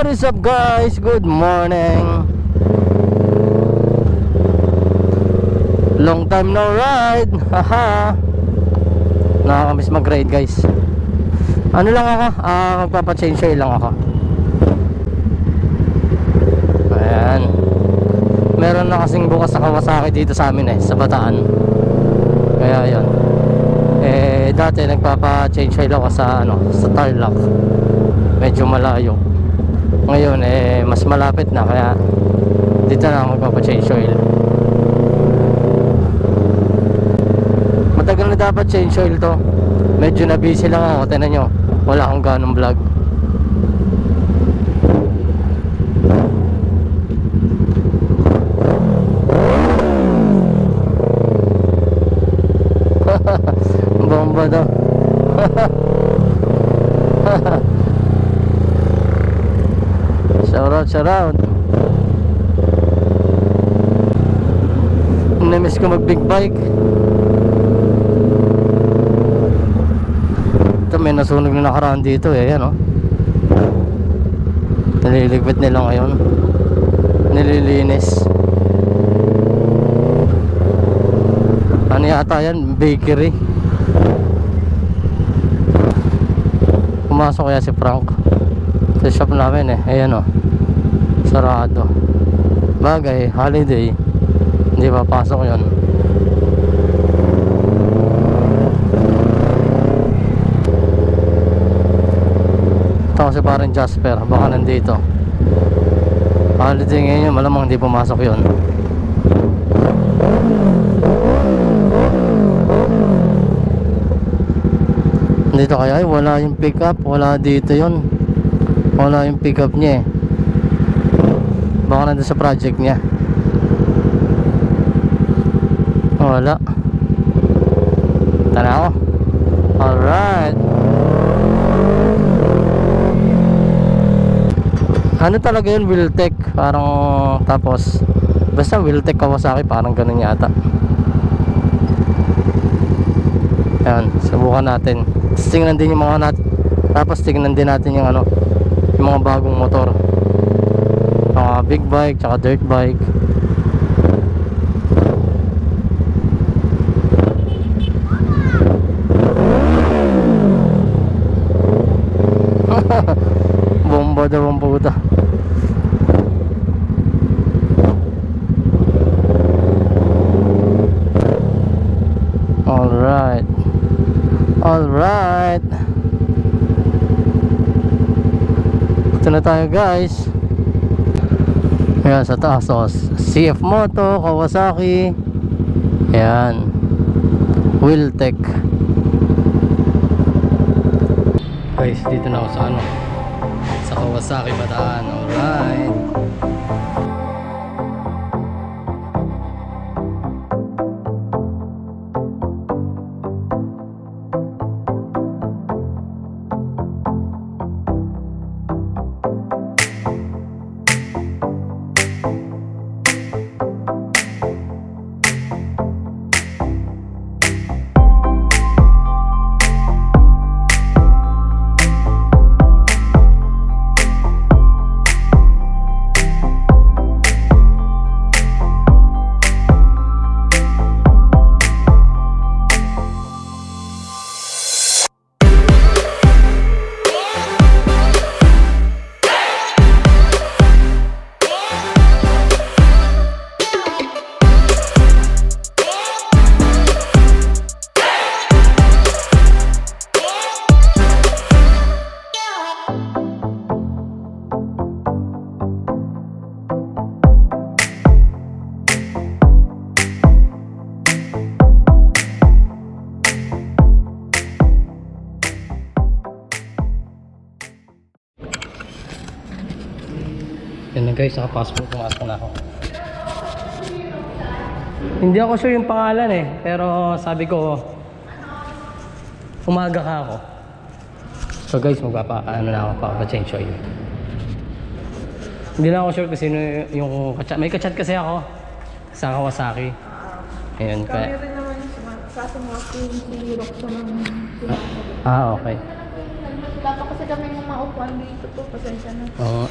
What is up guys? Good morning. Long time no ride. Haha. Nakakamiss mag-ride guys. Ano lang ako? Magpapa-change oil lang ako. Ayan. Meron na kasing bukas sa Kawasaki dito sa amin sa Bataan. Kaya yun. Dati nagpapa-change oil ako sa sa Tarlac. Medyo malayo. Ngayon mas malapit na, kaya dito na ako magpapa-change oil. Matagal na dapat change oil to. Medyo na busy lang ako. Tignan nyo, wala akong ganong vlog. Bomba daw. Shout out. Namiss ko mag big bike. Ito may nasunog na nakaraan dito yan nililigpit nila ngayon, nililinis. Ano yata yan, bakery. Pumasok kaya si Frank sa shop namin ayan sarado. Bagay, holiday, hindi papasok yun. Ito kasi parang Jasper, baka nandito. Holiday ngayon yun, malamang hindi pumasok yun. Dito kaya wala yung pick up, wala dito yun. Wala yung pick up niya baka nandun sa project niya. Wala. Tanaw. Alright. Ano talaga yun, Wiltec. Parang tapos basta Wiltec Kawasaki, parang ganun yata. Ayan, subukan natin. Tingnan din yung mga tapos tingnan din natin yung yung mga bagong motor, mga big bike tsaka dirt bike. Bomba daw ang puta. Alright. Alright. Ito na tayo guys. Ayan sa taas CF Moto, Kawasaki. Ayan, Wiltec. Guys, dito na ako sa Kawasaki Bataan. Alright. Yan na guys, naka-passport, pumasok na ako. Hindi ako sure yung pangalan pero sabi ko umaga ka ako. So guys, magpapa-ano na ako, pa-change oil. Hindi na ako sure kasi sino yung kachat. May kachat kasi ako sa Kawasaki. Ayun, kaya. Kami rin naman sa mga si Roxo ng okay. Wala pa kasi kami ng maupuan dito po. Pasensya na. Oo.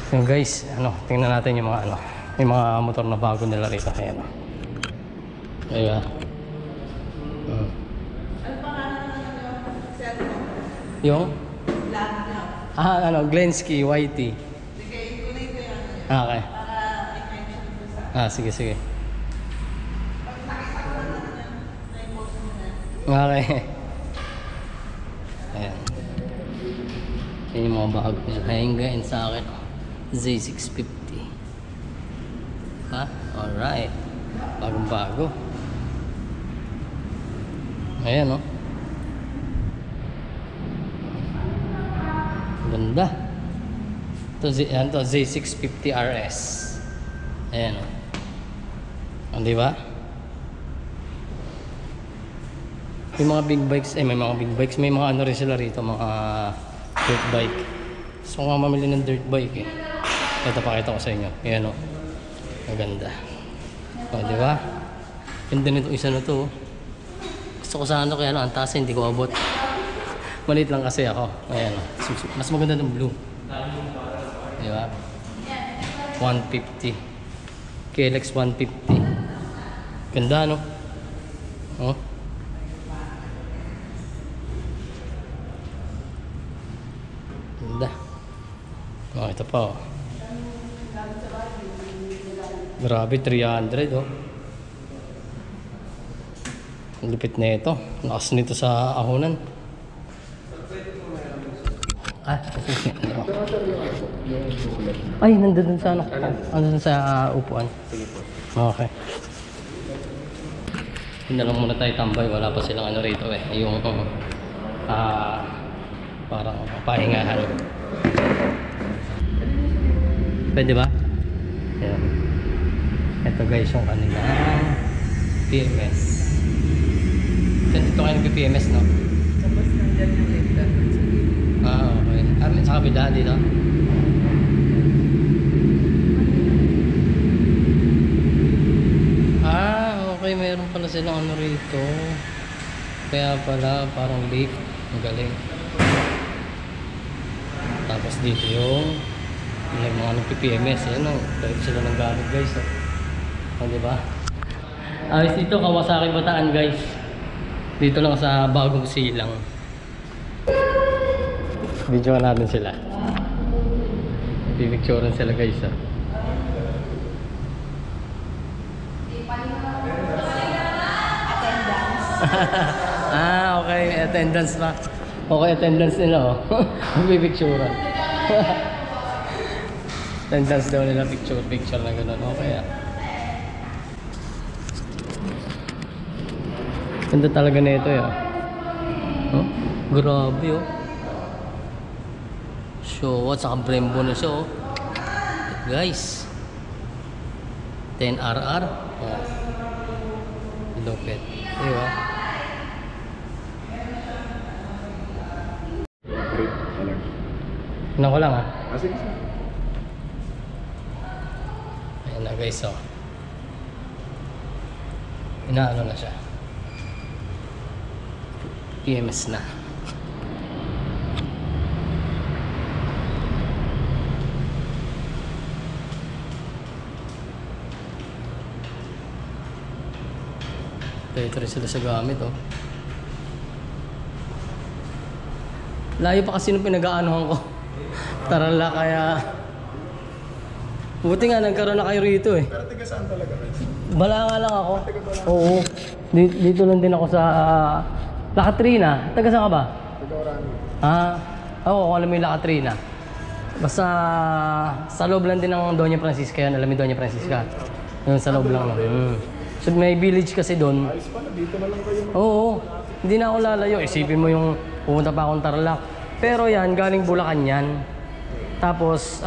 So guys, tingnan natin yung mga yung mga motor na bago nila rito. Ayan. Diba? Yung? Glenski YT. Sige, ikunay ko yan. Okay. Para i-mention ko sa... Sige, sige. Pag nakita ko na na-post mo na. Okay. Ayan. Yan yung mga bago nila. Hanggain sa akin. Z650. Ha? Alright. Bagong bago. Ayan, oh. Ganda. Ito Z650 RS. Ayan, oh. Di ba? May mga big bikes, may mga big bikes, may mga rin sila rito, mga dirt bike. So nga mamili ng dirt bike eh. Ito pakita ko sa inyo. Ayan, oh. Maganda. O, di ba? Ganda nito isa na to. Gusto ko sana kaya ang taas hindi ko abot. Maliit lang kasi ako. Ayan, oh. Mas maganda ng blue. Di ba? 150. KLX 150. Ganda, no? Oh. Ganda. Oh, ito pa, oh. Grabe, 300, oh. Ang lupit na ito. Lakas nito sa ahonan. Ay, nandun sa nandun sa upuan. Okay. Hindi na lang muna tayo tambay. Wala pa silang rito eh. Yung parang pahingahan. Pwede ba? Ayan. Ito guys yung kanila PMS. Dito kayo nag-PMS, no? Tapos nandyan yung lifter. Okay. Sa kabila dito? Okay. Meron pala silang rito. Kaya pala parang lift. Ang galing. Tapos dito yung mga nag-PMS. Ayan, o. Dahil sila ng gamit, guys. Diba? Ayos dito, Kawasaki Bataan, guys. Dito lang sa bagong silang. Video natin sila. Pipicturean sila, guys. Okay. Attendance pa. Okay, attendance nila, oh. Pipicturean. Attendance daw nila, picture na gano'n. Okay, ah. Ganda talaga na ito, ah. Oh, grabe, oh. So, what's saka Brembo na siya, oh. Guys. 10RR. Oh. Lupit. Diba? Ano ko lang, ah. Sige. Ayan na, guys, oh. Inaano na siya. PMS na. Ito rin sila sa gamit, oh. Layo pa kasi nung pinag-aanohan ko. Tarala, kaya buti nga nagkaroon na kayo rito, eh. Pero tiga saan talaga? Bala nga lang ako. Oo. Dito lang din ako sa Lakatrina. Taga saan ka ba? Tiga Orani. Oo, kung alam mo yung Lakatrina. Basta sa loob lang din ng Doña Francisca yan. Alam mo yung Doña Francisca? Yun, sa loob lang. So may village kasi doon. Ayos pala, dito na lang kayo. Oo. Hindi na ako lalayo. Isipin mo yung pumunta pa akong Tarlac. Pero yan, galing Bulacan yan. Tapos,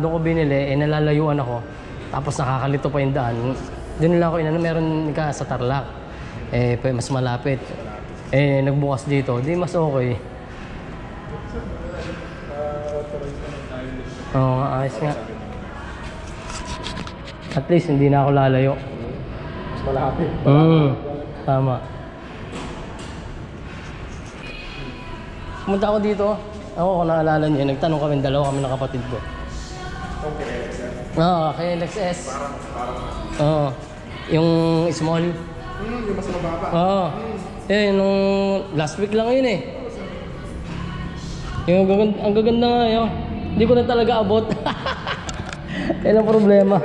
doon ko binili, nalalayuan ako. Tapos nakakalito pa yung daan. Doon lang ako meron ka sa Tarlac. Mas malapit. Nagbukas dito. Di mas okay. Oo nga, ayos nga. At least, hindi na ako lalayo. Mas malapit. Tama. Pumunta ako dito. Ako, kung naalala niyo, nagtanong kami, dalawa kami ng kapatid ko. Okay, sir. Oo, kay LXS. Parang. Oo. Yung small. Yung mas mababa. Oo. Eh, nung last week lang yun eh. Yung ang gaganda nga yun. Hindi ko na talaga abot. Yan ang problema.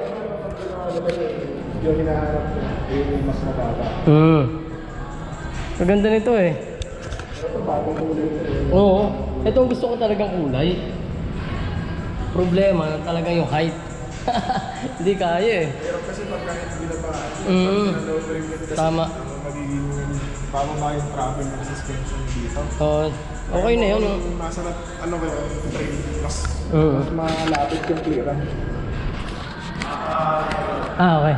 Yung hinaharap ko, yung mas mababa. Maganda nito eh. Ito bagong kulay ito eh. Oo. Ito ang gusto ko talagang kulay. Problema talaga yung height. Hindi kaya eh. Pero kasi pagka hindi na pa, kasi Tama. magiging pamama yung travel ng suspension dito. Oo. Okay na yun. Yung nasa ano kayo, train, mas malapit yung clearance. Okay.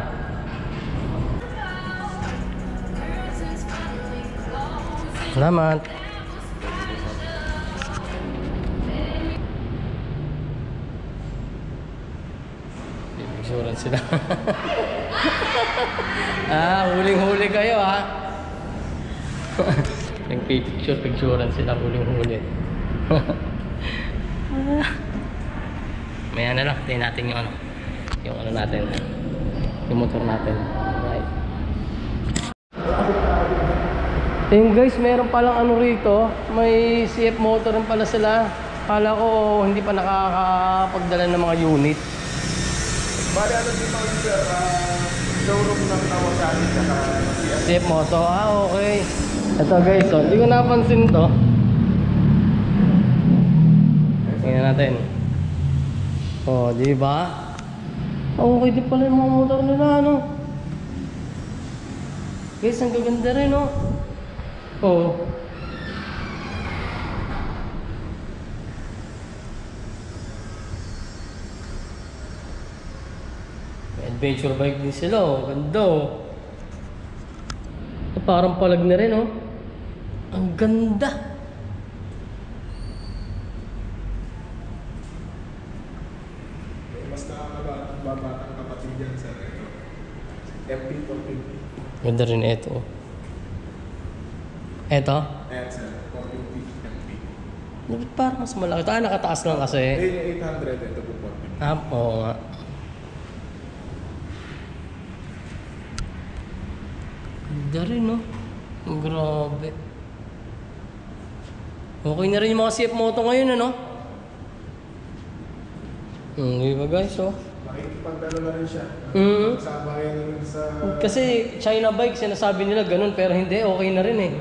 Salamat. Insurance sila. Huling-huli kayo Nagpipicture-picturean sila, huling-huli. Maya na lang, tayo natin yung ano natin, yung motor natin. Right. Ayun guys, meron palang rito, may CF motor rin pala sila. Kala ko hindi pa nakakapagdala ng mga unit. Bali ano dito sir, showroom ng Kawasaki saka CF moto, okay. Ito guys, hindi ko napansin to. Tingnan natin. Di ba? Okay din pala yung mga motor nila, Guys, ang gaganda rin, May adventure bike din sila, Ganda, Parang palag na rin, Ang ganda. mas nakakabatang kapatid yan sir. MP450. Ganda rin ito. Ito? Ayan sir, 450 MP. Bakit parang mas malaki? Ito, nakataas lang kasi. Yung 800, ito po 450. Oo nga. Ganda rin, Grabe. Okay na rin yung mga CF moto ngayon, Di ba guys, Makikipagdalo na rin siya. Sabayan na rin sa... Kasi China bike, sinasabi nila ganun, pero hindi, okay na rin eh.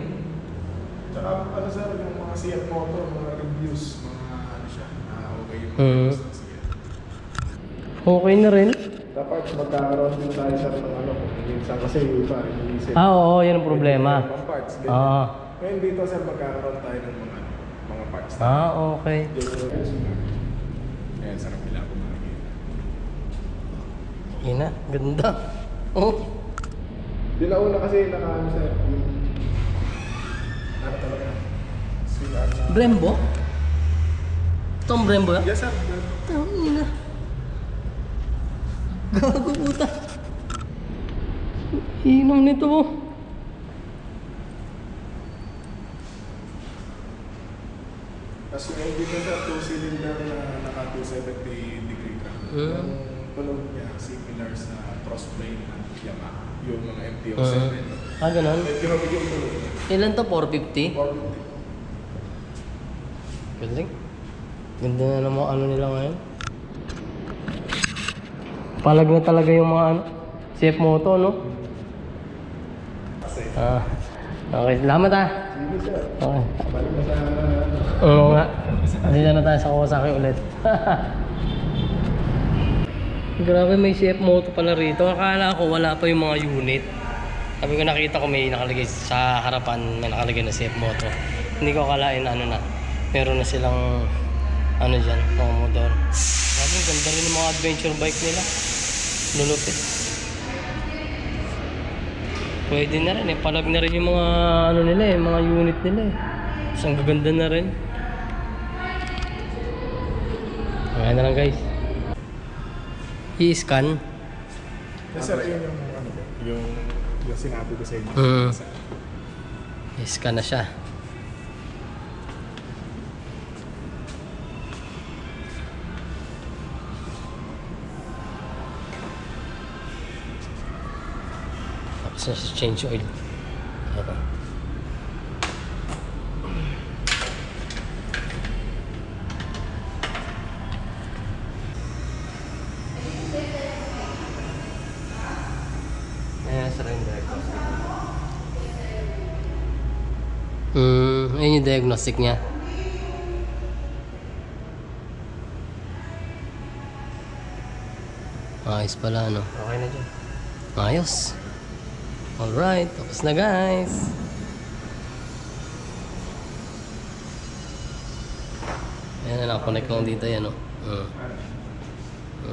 Tsaka sir, yung mga CF motor, mga reviews, mga siya, okay yung mga Mm. reviews ng CF. Okay na rin. Dapat magkakaroon din tayo sa ng minsan kasi yung iba, iniisip. Oo, yan ang problema. Mga parts, ganyan. Ah. Ngayon dito sir, magkakaroon tayo ng mga parts. Okay. Ayan, sarap nila ako makikita. Yun na, ganda. Yung nauna kasi nakaano sir, yung... Ano talaga? Sweet Brembo? Ito ang Brembo yan? Yes sir. Yun na. Gago puta. Hinom nito Tapos yung engine niya sir, 2-cylinder na naka 270-degree crank. Yung tunog niya, similar sa crossplane ng Yamaha. Yung mga MT-07. Ganon. Medyo mabig yung tunog niya. Ilan to? 450? 450. Galing. Ganda na ng mga nila ngayon. Palag na talaga yung mga CF moto, Okay, salamat Sige sir. Okay. Balik na sa... Oo nga. Kasi na tayo sa Kawasaki ulit. Grabe, may CF moto pala rito. Akala ko wala pa yung mga unit. Sabi ko nakita ko may nakalagay sa harapan, may nakalagay na CF moto. Hindi ko akalain na meron na silang dyan, mga motor. Grabe, ganda rin yung mga adventure bike nila. Lulupit. Pwede na rin palag na rin yung mga nila mga unit nila Mas ang gaganda na rin. Ayan na lang guys. I-scan. Yes sir, yun yung sinabi ko sa inyo. I-scan na siya. na sa change oil. Ito. Ayan, sara yung diagnostic. Ayun yung diagnostic niya. Ayos pala, no? Okay na dyan. Ayos. Alright, tapos na guys. Ayan, nakakonect lang dito yan, no?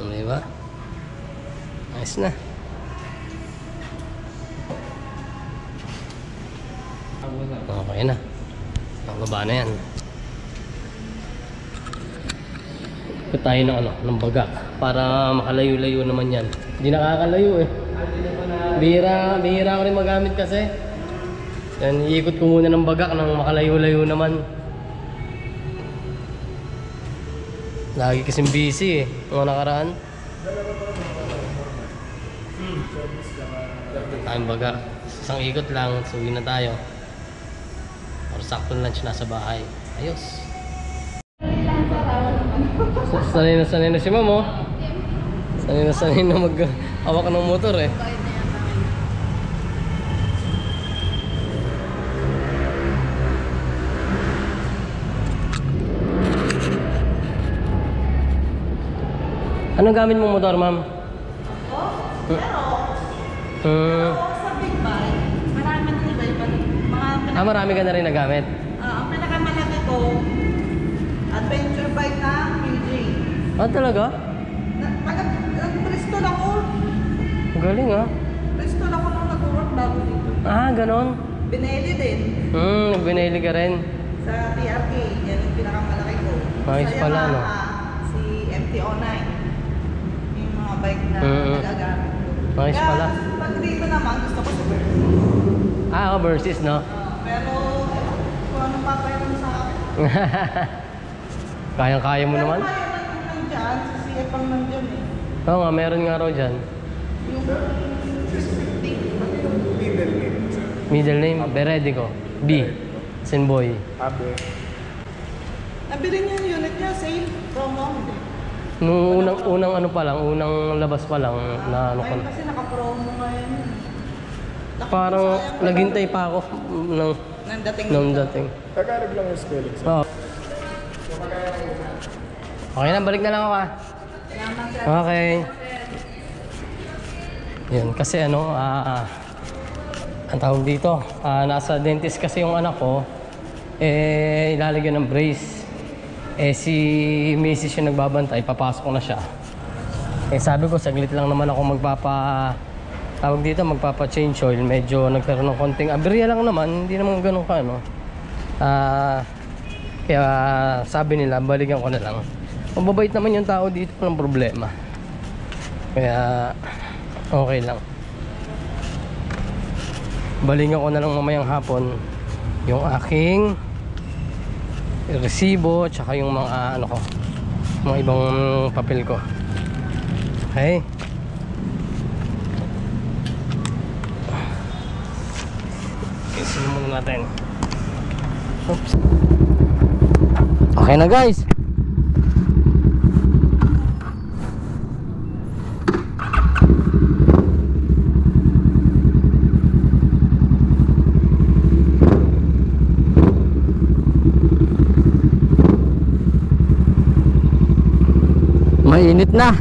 Diba? Ayos na. Okay na. Nakababa na yan. Ikot tayo ng ng baga para makalayo-layo naman yan. Hindi nakakalayo eh. Bihira ko rin magamit kasi. Yan, iikot ko muna ng bagak nang makalayo-layo naman. Lagi kasing busy eh, mga nakaraan. Tayong bagak. Isang ikot lang, suwi na tayo. Or sakto lunch na sa bahay. Ayos. Sanay na si Ma'am, oh. Sanay na mag-hawak ng motor eh. Anong gamit mong motor, Ma'am? Pero sa big bike, marami na iba-iba. Marami ka na rin nagamit. Ang pinakamalaki ko, adventure bike na PJ. Talaga? Bristol ako. Galing ah. Bristol ako nung nag-work bago dito. Ganon. Bineli din. Binili ka rin. Sa TRK, yan yung pinakamalaki ko. Ayos Sa pala, no? Yamaha, si MT-09. Yung mga bike na nagagamit ko. Ayos pala. Pag dito naman, gusto ko si Versys. Versys, no? Pero, kung anong papayaran sa akin. Kayang-kaya mo naman? Pero kaya naman nandyan, si CF ang nandyan eh. Oo nga, meron nga raw dyan. Yung 650. Middle name, sir. Middle name, Beredico. B. Sinboy. Abe. Nabili niya yung unit niya, sale, promo. Nung unang ano pa lang, unang labas pa lang na ano ko. Ngayon kasi naka-promo ngayon. Parang naghintay pa ako nang dating. Tagalog lang yung spelling, sir. Oo. Okay na, balik na lang ako ah. Okay. Yan, kasi ang tawag dito, nasa dentist kasi yung anak ko, ilalagyan ng brace. Si Mrs. yung nagbabantay, papasok na siya. Sabi ko, saglit lang naman ako magpapa-change oil. Medyo nagkaroon ng konting aberya lang naman, hindi naman ganun ka, no? Kaya sabi nila, balikan ko na lang. Mababait naman yung tao dito, walang problema. Kaya okay lang. Balikan ko na lang mamayang hapon yung aking resibo tsaka yung mga mga ibang papel ko. Okay. Isin muna natin. Oops. Okay na guys. Mainit na.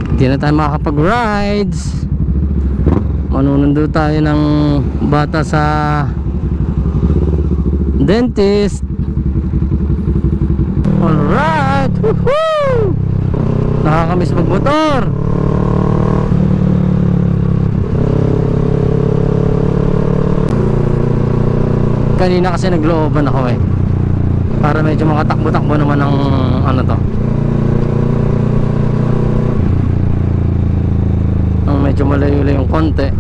Hindi na tayo makakapag-rides. Manunundo tayo ng bata sa dentist. Alright. Woohoo! Nakakamiss magmotor. Kanina kasi naglooban ako para medyo makatakbo-takbo naman ng ang medyo malayo-layo yung konti.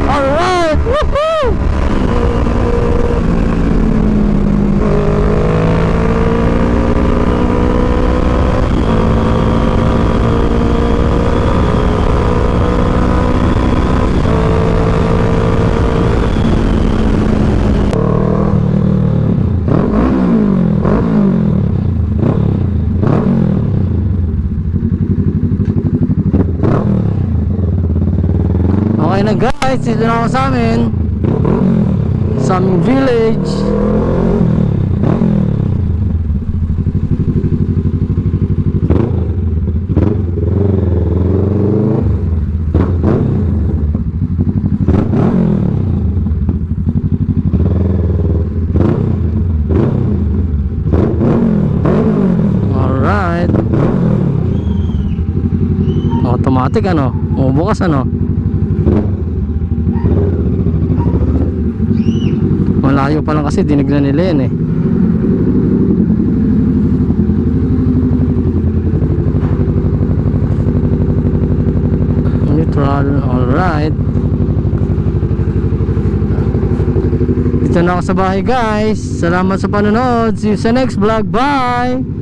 Alright! Woohoo! na guys, dito na ako sa aming village. Alright. Automatic ano? Bukas ano? Malayo pa lang kasi dinig na nila yan eh. Neutral. Alright. Dito na ako sa bahay guys. Salamat sa panonood. See you sa next vlog. Bye!